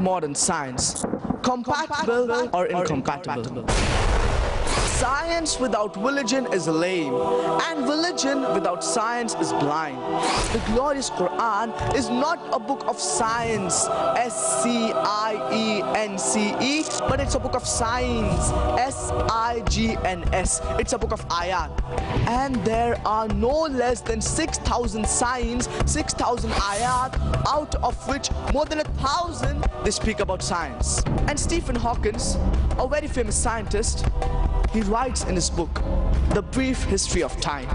modern science? Compatible or incompatible? Science without religion is lame, and religion without science is blind. The glorious Qur'an is not a book of science, S-C-I-E-N-C-E, but it's a book of signs, S-I-G-N-S. It's a book of ayat. And there are no less than 6,000 signs, 6,000 ayat, out of which more than 1,000 they speak about science. And Stephen Hawking, a very famous scientist, he writes in his book, The Brief History of Time.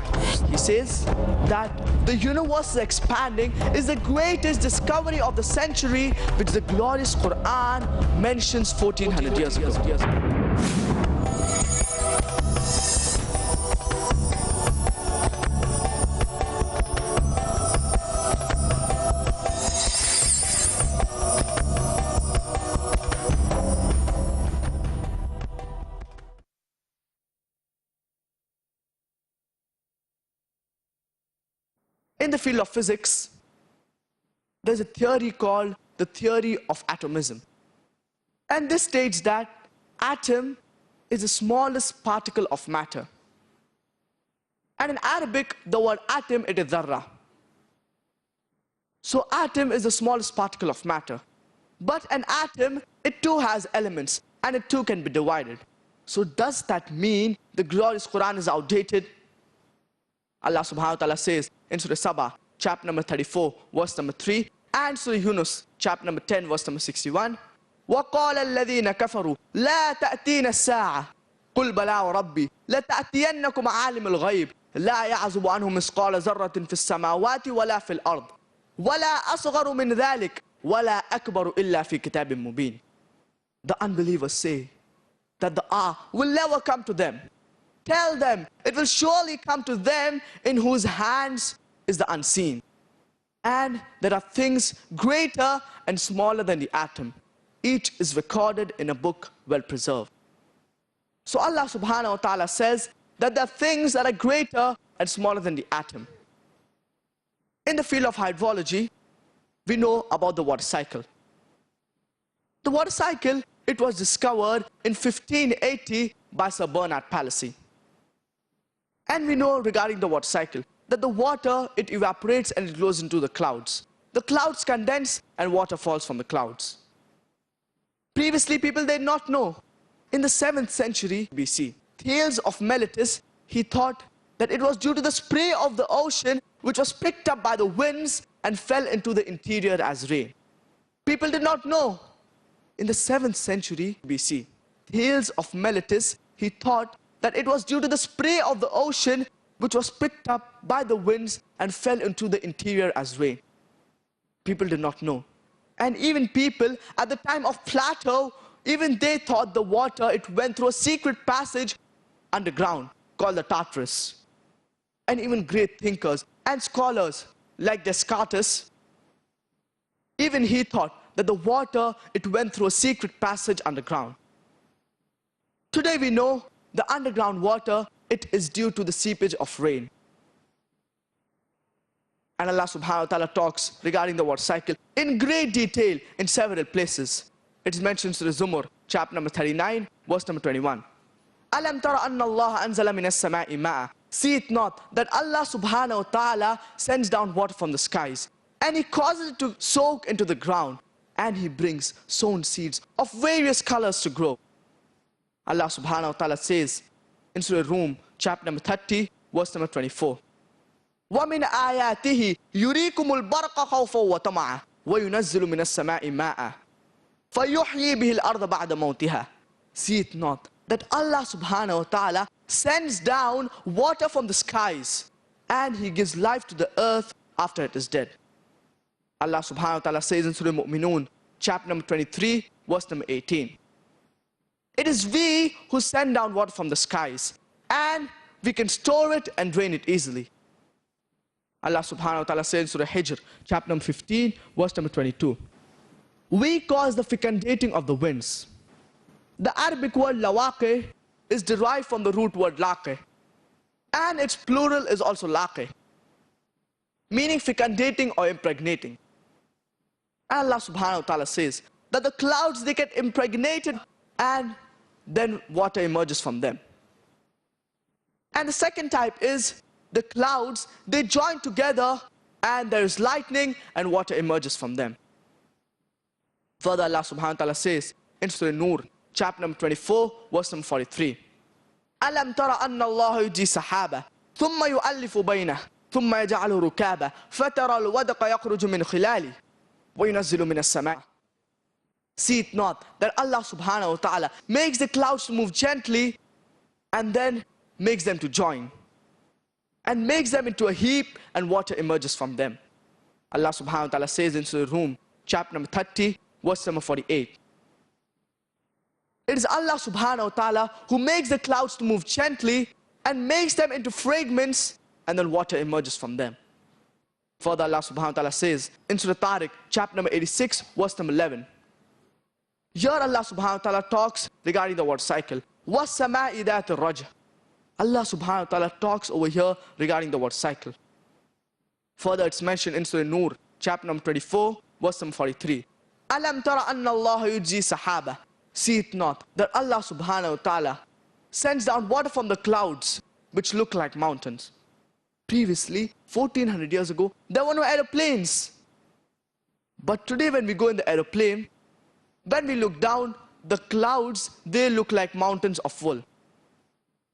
He says that the universe is expanding is the greatest discovery of the century, which the glorious Qur'an mentions 1400 years ago. In the field of physics, there's a theory called the theory of atomism. And this states that atom is the smallest particle of matter. And in Arabic, the word atom, it is dharra. So atom is the smallest particle of matter. But an atom, it too has elements, and it too can be divided. So does that mean the glorious Qur'an is outdated? Allah subhanahu wa ta'ala says in Surah Sabah, chapter number 34, verse number 3, and Surah Yunus, chapter number 10, verse number 61, وَقَالَ الَّذِينَ كَفَرُوا لَا تَأْتِينَ السَّاعَةِ قُلْ بَلَا وَرَبِّي لَتَأْتِيَنَّكُمْ عَالِمُ الْغَيْبِ لَا يَعْزُبُ عَنْهُ مِثْقَالَ ذَرَّةٍ فِي السَّمَاوَاتِ وَلَا فِي الْأَرْضِ وَلَا أَصْغَرُ مِنْ ذَلِكَ وَلَا أَكْبَرُ إِلَّا فِي كِتَابٍ مُبِينٍ. The unbelievers say that the hour will never come to them. Tell them, it will surely come to them in whose hands is the unseen. And there are things greater and smaller than the atom. Each is recorded in a book well preserved. So Allah subhanahu wa ta'ala says that there are things that are greater and smaller than the atom. In the field of hydrology, we know about the water cycle. The water cycle, it was discovered in 1580 by Sir Bernard Palissy. And we know regarding the water cycle that the water, it evaporates and it goes into the clouds. The clouds condense and water falls from the clouds. Previously, people did not know. In the 7th century BC, Thales of Miletus, he thought that it was due to the spray of the ocean which was picked up by the winds and fell into the interior as rain. People did not know. In the 7th century BC, Thales of Miletus, he thought that it was due to the spray of the ocean which was picked up by the winds and fell into the interior as rain. People did not know. And even people at the time of Plato, even they thought the water, it went through a secret passage underground called the Tartarus. And even great thinkers and scholars like Descartes, even he thought that the water, it went through a secret passage underground. Today we know the underground water, it is due to the seepage of rain. And Allah subhanahu wa ta'ala talks regarding the water cycle in great detail in several places. It is mentioned in Surah Zumar, chapter number 39, verse number 21. Alam tara anna Allah anzala minas sama'i ma'a. See it not that Allah subhanahu wa ta'ala sends down water from the skies, and He causes it to soak into the ground, and He brings sown seeds of various colors to grow. Allah subhanahu wa ta'ala says in Surah Rum, chapter number 30, verse number 24. وَمِنْ آيَاتِهِ يُرِيكُمُ الْبَرْقَ خَوْفًا وَطَمَعًا وَيُنَزِّلُ مِنَ السَّمَاءِ مَاءً فَيُحْيِي بِهِ الْأَرْضَ بَعْدَ مَوْتِهَا. See it not that Allah subhanahu wa ta'ala sends down water from the skies, and He gives life to the earth after it is dead. Allah subhanahu wa ta'ala says in Surah Mu'minun, chapter number 23, verse number 18. It is we who send down water from the skies, and we can store it and drain it easily. Allah subhanahu wa ta'ala says in Surah Hijr, chapter number 15, verse number 22. We cause the fecundating of the winds. The Arabic word lawaqi is derived from the root word laqi, and its plural is also laqi, meaning fecundating or impregnating. Allah subhanahu wa ta'ala says that the clouds, they get impregnated and then water emerges from them. And the second type is the clouds, they join together and there is lightning and water emerges from them. Further, Allah subhanahu wa ta'ala says in Surah Nur, chapter number 24, verse number 43. أَلَمْ تَرَ أَنَّ اللَّهَ يُجْزِي سَحَابًا ثُمَّ يُؤَلِّفُ بَيْنَهُ ثُمَّ يَجْعَلُهُ رُكَابًا فَتَرَى الْوَدْقَ يَخْرُجُ مِنْ خِلَالِهِ وَيُنَزِّلُ مِنَ السَّمَاءِ. See it not that Allah subhanahu wa ta'ala makes the clouds to move gently and then makes them to join and makes them into a heap and water emerges from them. Allah subhanahu wa ta'ala says in Surah Rum, chapter number 30, verse number 48. It is Allah subhanahu wa ta'ala who makes the clouds to move gently and makes them into fragments and then water emerges from them. Further, Allah subhanahu wa ta'ala says in Surah Tariq, chapter number 86, verse number 11. Here Allah subhanahu wa ta'ala talks regarding the water cycle. وَالسَّمَاءِ ذَاتِ الرَّجْعِ. Allah subhanahu wa ta'ala talks over here regarding the water cycle. Further, it's mentioned in Surah Nur, chapter number 24, verse number 43. أَلَمْ تَرَ أَنَّ اللَّهَ يُجْزِي سَحَابًا. See it not that Allah subhanahu wa ta'ala sends down water from the clouds which look like mountains. Previously, 1400 years ago, there were no aeroplanes. But today when we go in the aeroplane, when we look down, the clouds, they look like mountains of wool.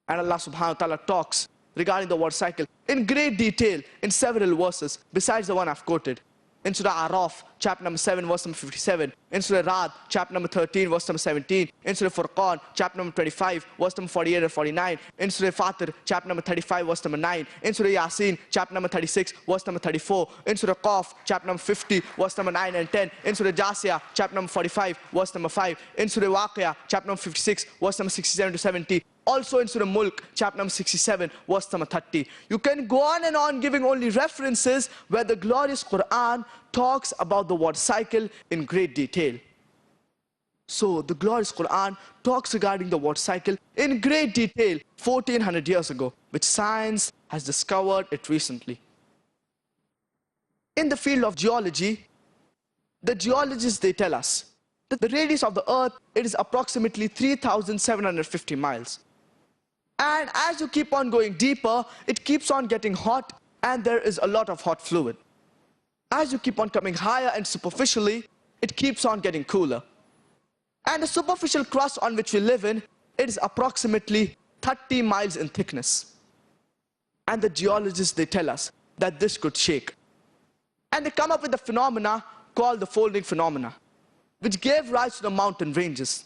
And Allah subhanahu wa ta'ala talks regarding the water cycle in great detail in several verses besides the one I've quoted. In Surah Araf, chapter number 7, verse number 57. In Surah Ra'd, chapter number 13, verse number 17. In Surah Furqan, chapter number 25, verse number 48 and 49. In Surah Fatir, chapter number 35, verse number 9. In Surah Yasin, chapter number 36, verse number 34. In Surah Qaf, chapter number 50, verse number 9 and 10. In Surah Jasiyah, chapter number 45, verse number 5. In Surah Waqiyah, chapter number 56, verse number 67 to 70. Also in Surah Mulk, chapter number 67, verse number 30. You can go on and on giving only references where the glorious Qur'an talks about the water cycle in great detail. So the glorious Qur'an talks regarding the water cycle in great detail 1400 years ago, which science has discovered it recently. In the field of geology, the geologists, they tell us that the radius of the earth, it is approximately 3,750 miles. And as you keep on going deeper, it keeps on getting hot and there is a lot of hot fluid. As you keep on coming higher and superficially, it keeps on getting cooler. And the superficial crust on which we live in, it is approximately 30 miles in thickness. And the geologists, they tell us that this could shake. And they come up with a phenomena called the folding phenomena, which gave rise to the mountain ranges.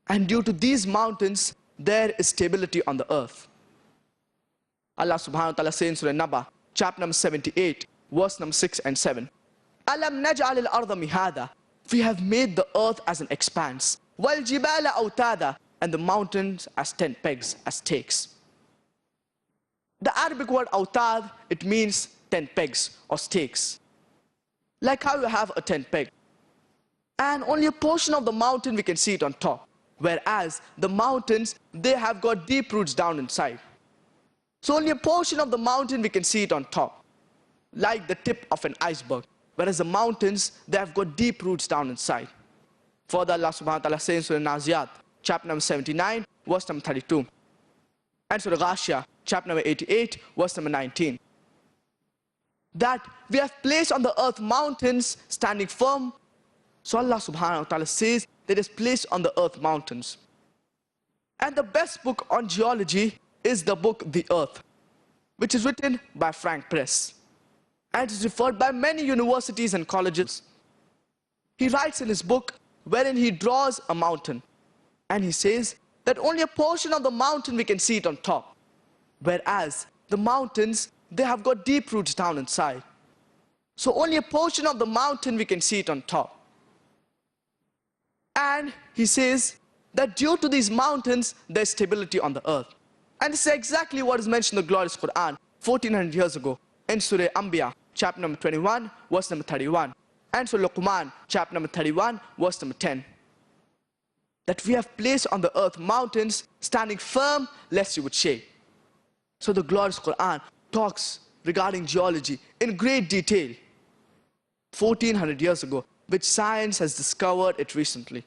And due to these mountains, there is stability on the earth. Allah subhanahu wa ta'ala says in Surah Naba, chapter number 78, verse number 6 and 7. Alam naj'al al-arda mihada. We have made the earth as an expanse. Wal jibala awtada. And the mountains as tent pegs, as stakes. The Arabic word awtad, it means tent pegs or stakes. Like how you have a tent peg. And only a portion of the mountain we can see it on top. Whereas the mountains, they have got deep roots down inside. So only a portion of the mountain we can see it on top, like the tip of an iceberg. Whereas the mountains, they have got deep roots down inside. Further, Allah subhanahu wa ta'ala says in Surah Naziyat, chapter number 79, verse number 32. And Surah Ghashiyah, chapter number 88, verse number 19. That we have placed on the earth mountains standing firm. So Allah subhanahu wa ta'ala says that is placed on the earth mountains. And the best book on geology is the book The Earth, which is written by Frank Press. And it is referred by many universities and colleges. He writes in his book wherein he draws a mountain. And he says that only a portion of the mountain we can see it on top. Whereas the mountains, they have got deep roots down inside. So only a portion of the mountain we can see it on top. And he says that due to these mountains, there's stability on the earth. And this is exactly what is mentioned in the glorious Qur'an 1400 years ago in Surah Anbiya, chapter number 21, verse number 31. And Surah Luqman, chapter number 31, verse number 10. That we have placed on the earth mountains standing firm lest you would shake. So the glorious Qur'an talks regarding geology in great detail 1400 years ago. which science has discovered it recently.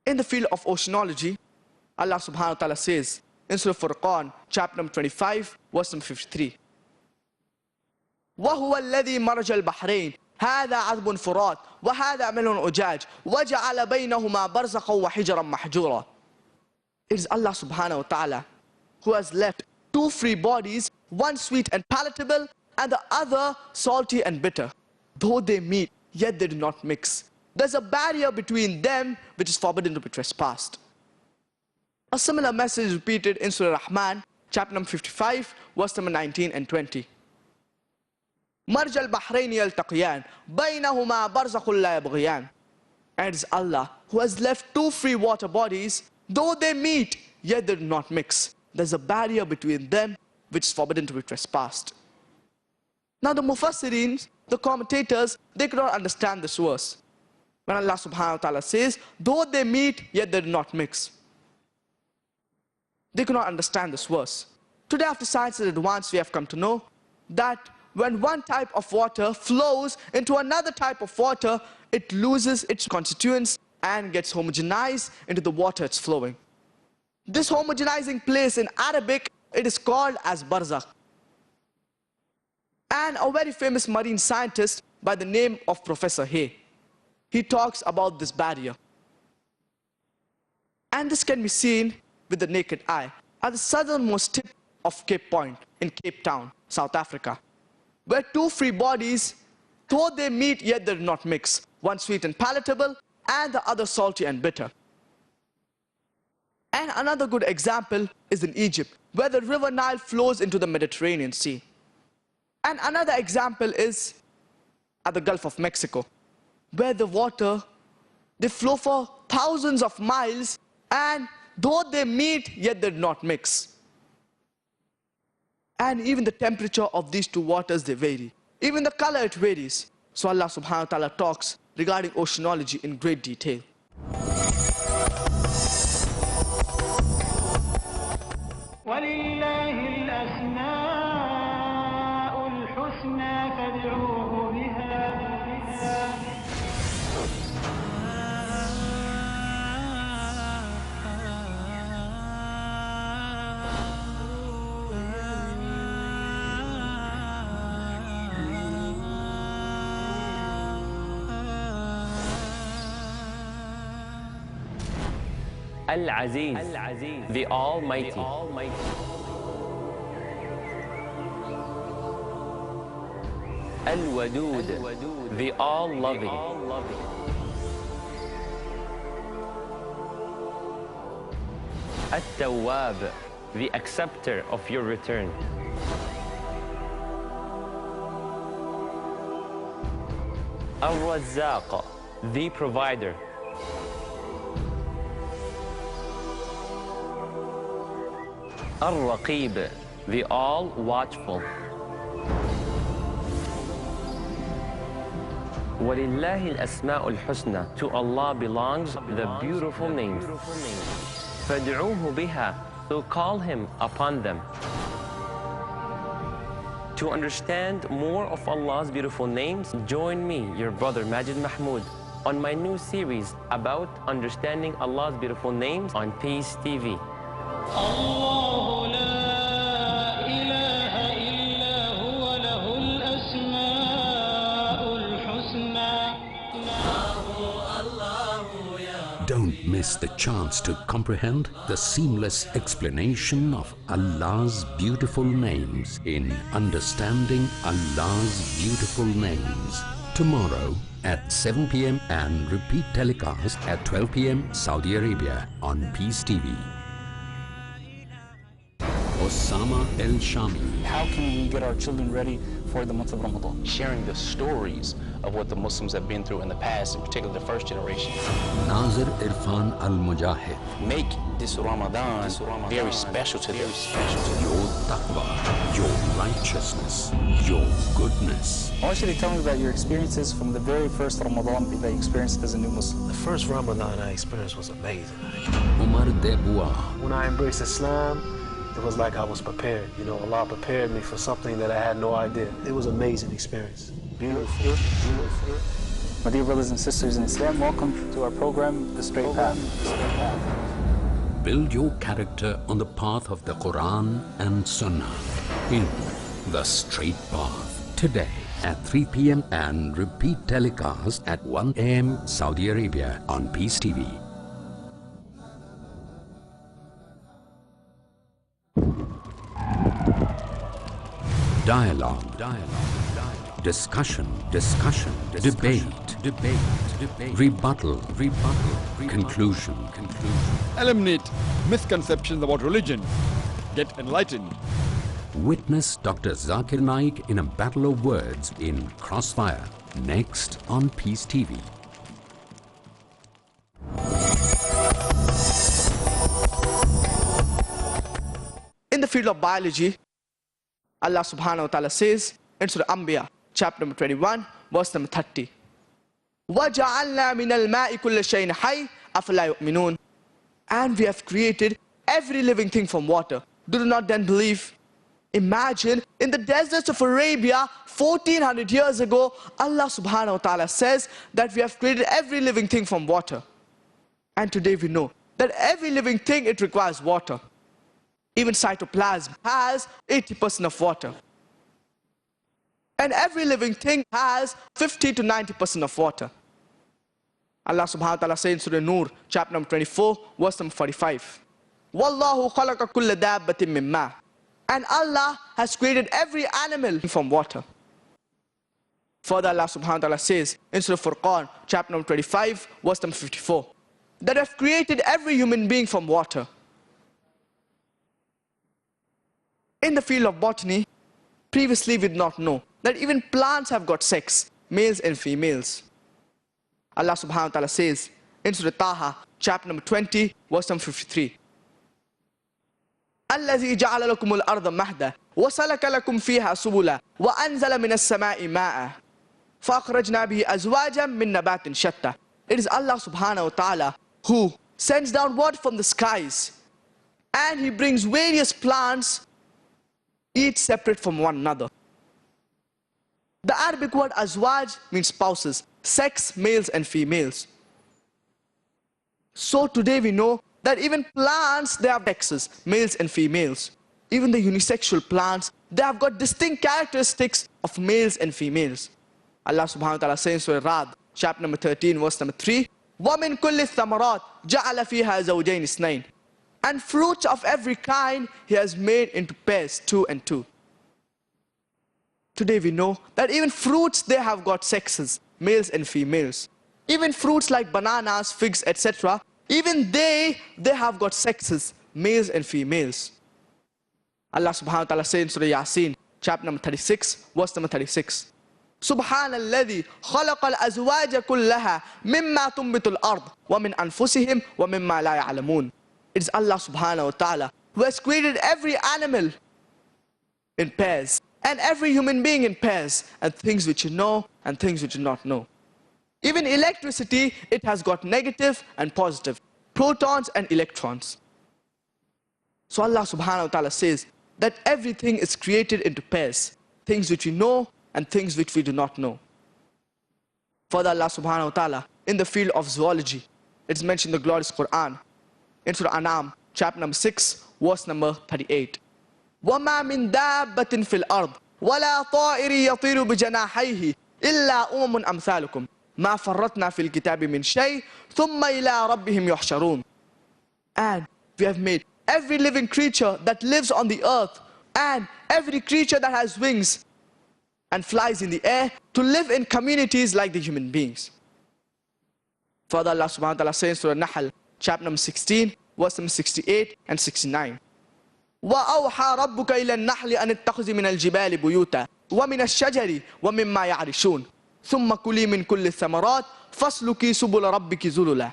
In the field of oceanology, Allah subhanahu wa ta'ala says in Surah Furqan, chapter number 25, verse number 53. وَهُوَ الَّذِي مَرَجَ الْبَحْرَيْنِ هَذَا عَذْبٌ فُرَاتٌ وَهَذَا مِلْحٌ أُجَاجٌ وَجَعَلَ بَيْنَهُمَا بَرْزَخًا وَحِجْرًا مَحْجُورًا. It is Allah subhanahu wa ta'ala who has left two free bodies, one sweet and palatable, and the other salty and bitter. Though they meet, yet they do not mix. There's a barrier between them which is forbidden to be trespassed. A similar message is repeated in Surah Rahman, chapter number 55, verse number 19 and 20. مَرْجَ الْبَحْرَيْنِ يَلْتَقِيَانِ بَيْنَهُمَا بَرْزَخٌ لَا يَبْغِيَانِ. And it is Allah who has left two free water bodies. Though they meet, yet they do not mix. There's a barrier between them which is forbidden to be trespassed. Now the Mufassirin, the commentators, they could not understand this verse. When Allah subhanahu wa ta'ala says, though they meet, yet they do not mix. They could not understand this verse. Today, after science has advanced, we have come to know that when one type of water flows into another type of water, it loses its constituents and gets homogenized into the water it's flowing. This homogenizing place in Arabic, it is called as barzakh. And a very famous marine scientist by the name of Professor Hay, he talks about this barrier. And this can be seen with the naked eye at the southernmost tip of Cape Point in Cape Town, South Africa, where two free bodies, though they meet, yet they do not mix. One sweet and palatable, and the other salty and bitter. And another good example is in Egypt, where the river Nile flows into the Mediterranean Sea. And another example is at the Gulf of Mexico, where the water, they flow for thousands of miles, and though they meet, yet they do not mix. And even the temperature of these two waters, they vary. Even the color, it varies. So Allah subhanahu wa ta'ala talks regarding oceanology in great detail. وَلِلَّهِ الْأَسْمَاءُ الْحُسْنَى فَادْعُوهُ بِهَا. Al-Aziz, the Almighty. Al-Wadud, the All-Loving. At-Tawwab, the Acceptor of your return. Al-Razzaq, the Provider. Al-Raqib, the All-Watchful. وَلِلَّهِ الْأَسْمَاءُ الْحُسْنَى. To Allah belongs the beautiful names. فَادْعُوهُ بِهَا. So call Him upon them. To understand more of Allah's beautiful names, join me, your brother Majid Mahmood, on my new series about understanding Allah's beautiful names on Peace TV. الله لا إله إلا هو له الأسماء الحسنى. Don't miss the chance to comprehend the seamless explanation of Allah's beautiful names in Understanding Allah's Beautiful Names. Tomorrow at 7 p.m. and repeat telecast at 12 p.m. Saudi Arabia on Peace TV. Osama El Shami. How can we get our children ready for the month of Ramadan? Sharing the stories of what the Muslims have been through in the past, in particular the first generation. Nazir Irfan Al Mujahid. Make this Ramadan very special to them. Your taqwa, your righteousness, your goodness. I want you to tell me about your experiences from the very first Ramadan that you experienced as a new Muslim. The first Ramadan I experienced was amazing. Umar Debua. When I embraced Islam, it was like I was prepared. You know, Allah prepared me for something that I had no idea. It was an amazing experience. beautiful. My dear brothers and sisters in Islam, welcome to our program, The Straight Path. Build your character on the path of the Qur'an and Sunnah in The Straight Path today at 3 p.m. and repeat telecast at 1 a.m. Saudi Arabia on Peace TV. Dialogue. Discussion. Debate. Rebuttal. Conclusion. Eliminate misconceptions about religion. Get enlightened. Witness Dr. Zakir Naik in a battle of words in Crossfire, next on Peace TV. In the field of biology, Allah subhanahu wa ta'ala says in Surah Anbiya, chapter number 21, verse number 30. وَجَعَلْنَا مِنَ الْمَاءِ كُلَّ شَيْءٍ حَيٍّ أَفَلَا يُؤْمِنُونَ. And we have created every living thing from water. Do you not then believe? Imagine in the deserts of Arabia 1400 years ago, Allah subhanahu wa ta'ala says that we have created every living thing from water. And today we know that every living thing, it requires water. Even cytoplasm has 80% of water. And every living thing has 50 to 90% of water. Allah subhanahu wa ta'ala says in Surah Nur, chapter number 24, verse number 45. وَاللَّهُ خَلَقَ كُلَّ دَابَّةٍ مِّن مَّاءٍ. And Allah has created every animal from water. Further, Allah subhanahu wa ta'ala says in Surah Furqan, chapter number 25, verse number 54, that have created every human being from water. In the field of botany, previously we did not know that even plants have got sex, males and females. Allah subhanahu wa ta'ala says in Surah Taha, chapter number 20, verse number 53. الذي جعل لكم الأرض مهدا وسلك لكم فيها سبلا وأنزل من السماء ماء فأخرجنا به أزواجا من نبات شتى. It is Allah subhanahu wa ta'ala who sends down water from the skies, and He brings various plants, each separate from one another. The Arabic word azwaj means spouses, sex, males and females. So today we know that even plants, they have sexes, males and females. Even the unisexual plants, they have got distinct characteristics of males and females. Allah subhanahu wa ta'ala says in Surah Ra'd, chapter number 13, verse number 3, وَمِن كُلِّ الثَّمَرَاتِ جَعَلَ فِيهَا زَوْجَيْنِ اثْنَيْنِ. And fruits of every kind He has made into pairs, 2 and 2. Today we know that even fruits, they have got sexes, males and females. Even fruits like bananas, figs, etc., even they have got sexes, males and females. Allah subhanahu wa ta'ala says in Surah Yasin, chapter number 36, verse number 36. سبحان الذي خلق الأزواج كلها مما تنبت الأرض ومن أنفسهم ومما لا يعلمون. It is Allah subhanahu wa ta'ala who has created every animal in pairs and every human being in pairs, and things which you know and things which you do not know. Even electricity, it has got negative and positive, protons and electrons. So Allah subhanahu wa ta'ala says that everything is created into pairs, things which we know and things which we do not know. Further, Allah subhanahu wa ta'ala, in the field of zoology, it's mentioned in the glorious Qur'an, in Surah An'am, chapter number 6, verse number 38. وَمَا مِن دَابَّةٍ فِي الْأَرْضِ وَلَا طَائِرٍ يَطِيرُ بِجَنَاحَيْهِ إِلَّا أُمَمٌ أَمْثَالُكُمْ مَا فَرَّطْنَا فِي الْكِتَابِ مِنْ شَيْءٍ ثُمَّ إِلَىٰ رَبِّهِمْ يُحْشَرُونَ. And we have made every living creature that lives on the earth and every creature that has wings and flies in the air to live in communities like the human beings. Further, Allah subhanahu wa ta'ala says in Surah Nahl, chapter number 16, verse number 68 and 69. وَأَوْحَى رَبُّكَ إِلَى النَّحْلِ أَنِ اتَّخِذِ مِنَ الْجِبَالِ بُيُوتًا وَمِنَ الشَّجَرِ وَمِمَّا يَعْرِشُونَ ثُمَّ كُلِي مِنْ كُلِّ الثَّمَرَاتِ فَاسْلُكِي سُبُلَ رَبِّكِ ذُلُلًا.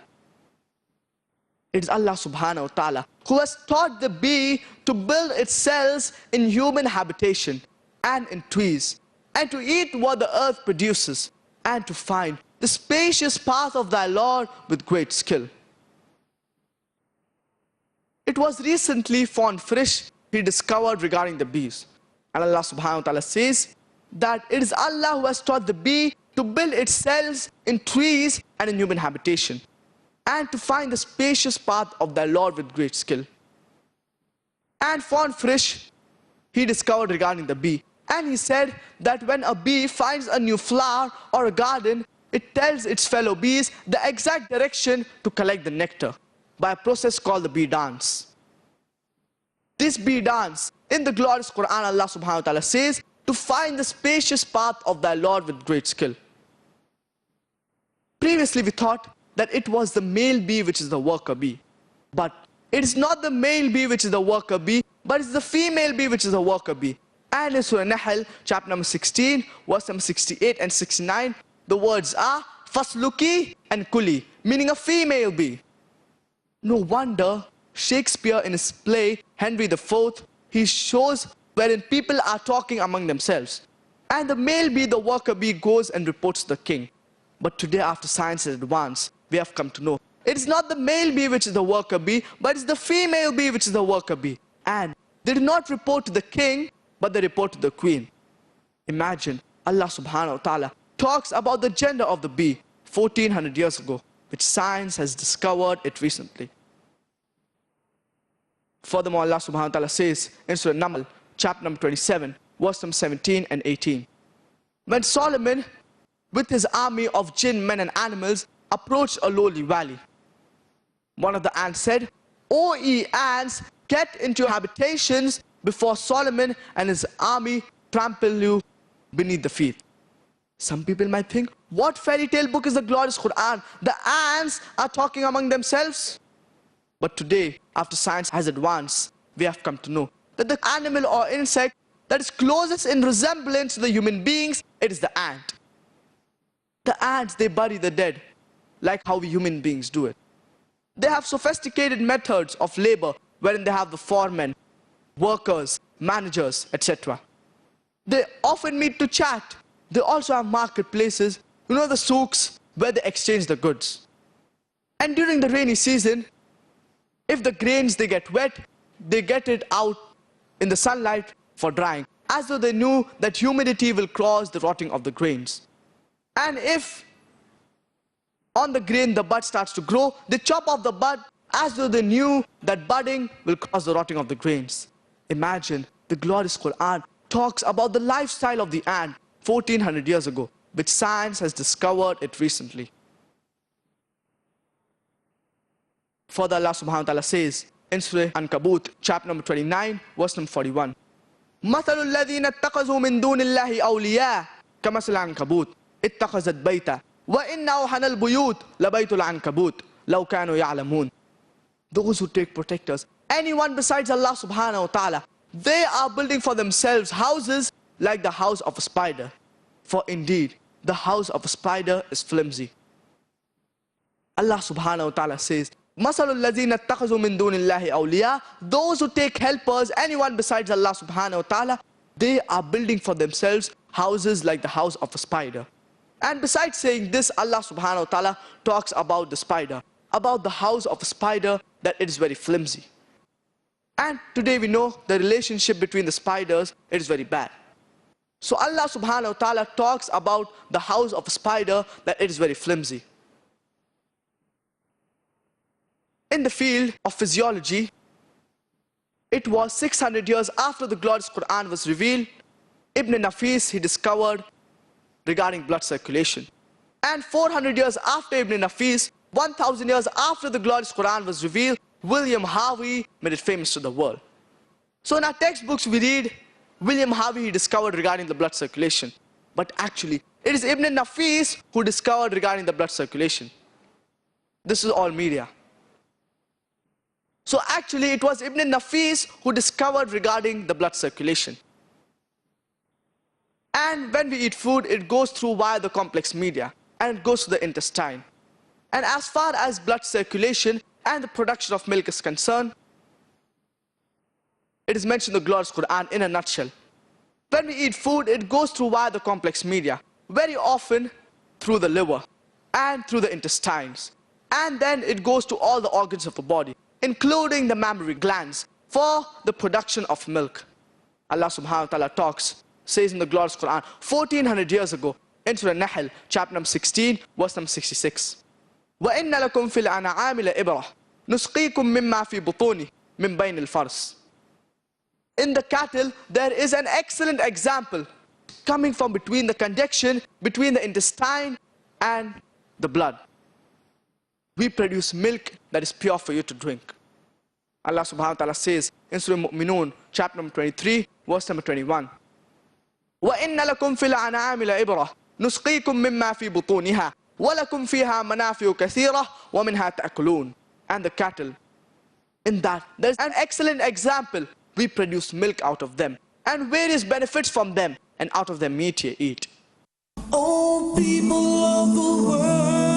It is Allah subhanahu wa ta'ala who has taught the bee to build its cells in human habitation and in trees, and to eat what the earth produces, and to find the spacious path of thy Lord with great skill. It was recently found fish he discovered regarding the bees. And Allah subhanahu wa ta'ala says that it is Allah who has taught the bee to build its cells in trees and in human habitation, and to find the spacious path of their Lord with great skill. And von Frisch, he discovered regarding the bee, and he said that when a bee finds a new flower or a garden, it tells its fellow bees the exact direction to collect the nectar by a process called the bee dance. This bee dance, in the glorious Qur'an, Allah subhanahu wa ta'ala says, to find the spacious path of thy Lord with great skill. Previously we thought that it was the male bee which is the worker bee. But it is not the male bee which is the worker bee, but it's the female bee which is the worker bee. And in Surah Nahl, chapter number 16, verse number 68 and 69, the words are Fasluki and Kuli, meaning a female bee. No wonder Shakespeare in his play Henry IV, he shows wherein people are talking among themselves. And the male bee, the worker bee, goes and reports to the king. But today, after science has advanced, we have come to know it is not the male bee which is the worker bee, but it's the female bee which is the worker bee. And they do not report to the king, but they report to the queen. Imagine, Allah subhanahu wa ta'ala talks about the gender of the bee 1400 years ago, which science has discovered it recently. Furthermore, Allah subhanahu wa ta'ala says in Surah Nahl, chapter number 27, verse number 17 and 18. When Solomon, with his army of jinn, men and animals, approached a lowly valley, one of the ants said, "O ye ants, get into your habitations before Solomon and his army trample you beneath the feet." Some people might think, what fairy tale book is the glorious Qur'an? The ants are talking among themselves. But today, after science has advanced, we have come to know that the animal or insect that is closest in resemblance to the human beings, it is the ant. The ants, they bury the dead, like how we human beings do it. They have sophisticated methods of labor, wherein they have the foremen, workers, managers, etc. They often meet to chat. They also have marketplaces, the souks, where they exchange the goods. And during the rainy season, if the grains, they get wet, they get it out in the sunlight for drying, as though they knew that humidity will cause the rotting of the grains. And if on the grain the bud starts to grow, they chop off the bud, as though they knew that budding will cause the rotting of the grains. Imagine, the glorious Qur'an talks about the lifestyle of the ant 1400 years ago, which science has discovered it recently. Further, Allah subhanahu wa ta'ala says in Surah Ankabut, chapter number 29, verse number 41. مَثَلُ الَّذِينَ اتَّخَذُوا مِن دُونِ اللَّهِ أَوْلِيَاءَ كَمَثَلِ الْعَنكَبُوتِ اتَّخَذَتْ بَيْتًا وَإِنَّ أَوْحَنَ الْبُيُوتِ لَبَيْتُ الْعَنكَبُوتِ لَوْ كَانُوا يَعْلَمُونَ. Those who take protectors, anyone besides Allah subhanahu wa ta'ala, they are building for themselves houses like the house of a spider. For indeed, the house of a spider is flimsy. Allah subhanahu wa ta'ala says, مَثَلُ الَّذِينَ اتَّخَذُوا مِن دُونِ اللَّهِ أَوْلِيَاءَ. Those who take helpers, anyone besides Allah subhanahu wa ta'ala, they are building for themselves houses like the house of a spider. And besides saying this, Allah subhanahu wa ta'ala talks about the spider, about the house of a spider, that it is very flimsy. And today we know the relationship between the spiders, it is very bad. So Allah subhanahu wa ta'ala talks about the house of a spider, that it is very flimsy. In the field of physiology, it was 600 years after the glorious Qur'an was revealed, Ibn Nafis, he discovered regarding blood circulation. And 400 years after Ibn Nafis, 1000 years after the glorious Qur'an was revealed, William Harvey made it famous to the world. So in our textbooks we read, William Harvey, he discovered regarding the blood circulation. But actually, it is Ibn Nafis who discovered regarding the blood circulation. This is all media. So actually, it was Ibn Nafis who discovered regarding the blood circulation. And when we eat food, it goes through via the complex media, and it goes to the intestine. And as far as blood circulation and the production of milk is concerned, it is mentioned in the glorious Qur'an in a nutshell. When we eat food, it goes through via the complex media, very often through the liver and through the intestines. And then it goes to all the organs of the body, including the mammary glands, for the production of milk. Allah subhanahu wa ta'ala talks says in the glorious Qur'an 1400 years ago in Surah Nahl, chapter number 16, verse number 66. وَإِنَّ لَكُمْ فِي الْأَنْعَامِ لَإِبْرَةً نُسْقِيكُم مِّمَّا فِي بُطُونِهِ مِن بَيْنِ الْفَرْثِ. In the cattle, there is an excellent example coming from between the conjunction, between the intestine and the blood. We produce milk that is pure for you to drink. Allah subhanahu wa ta'ala says in Surah Mu'minun, chapter number 23, verse number 21. وَإِنَّ لَكُمْ فِي الْأَنْعَامِ لَإِبْرَةً نُسْقِيكُم مِّمَّا فِي بُطُونِهَا وَلَكُمْ فِيهَا مَنَافِعُ كَثِيرَةٌ وَمِنْهَا تَأْكُلُونَ. And the cattle, in that, there's an excellent example. We produce milk out of them and various benefits from them, and out of their meat you eat. Oh, people of the world.